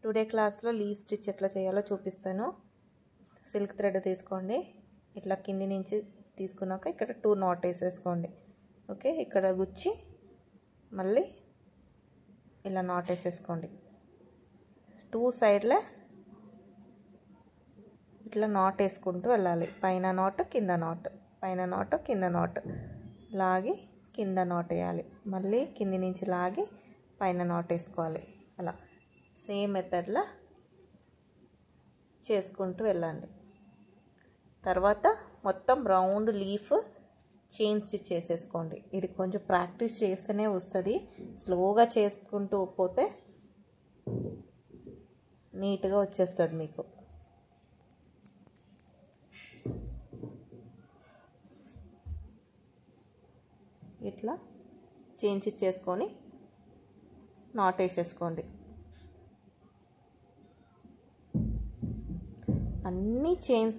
Today క్లాస్లో leave stitch ఎట్లా చేయాలో చూపిస్తాను. సిల్క్ థ్రెడ్ తీసుకోండి, ఇట్లా కింది నుంచి తీసుకున్నాక ఇక్కడ 2 నాట్ వేసేసుకోండి. ఓకే, ఇక్కడ గుచ్చి మళ్ళీ ఇలా నాట్ వేసేసుకోండి. 2 సైడ్లే ఇట్లా నాట్ వేసుకుంటూ వెళ్ళాలి. పైన నాట్ కింద నాట్, పైన నాట్ కింద నాట్, లాగి కింద నాట్ వేయాలి. మళ్ళీ కింది నుంచి లాగి పైన నాట్ వేసుకోవాలి. అలా సేమ్ మెథడ్లో చేసుకుంటూ వెళ్ళండి. తర్వాత మొత్తం రౌండ్ లీఫ్ చైన్ స్టిచ్ చేసేసుకోండి. ఇది కొంచెం ప్రాక్టీస్ చేస్తేనే వస్తుంది. స్లోగా చేసుకుంటూ పోతే నీట్గా వచ్చేస్తుంది మీకు. ఇట్లా చైన్ స్టిచ్ చేసుకొని నాట్ వేసేసుకోండి. అన్ని చైన్స్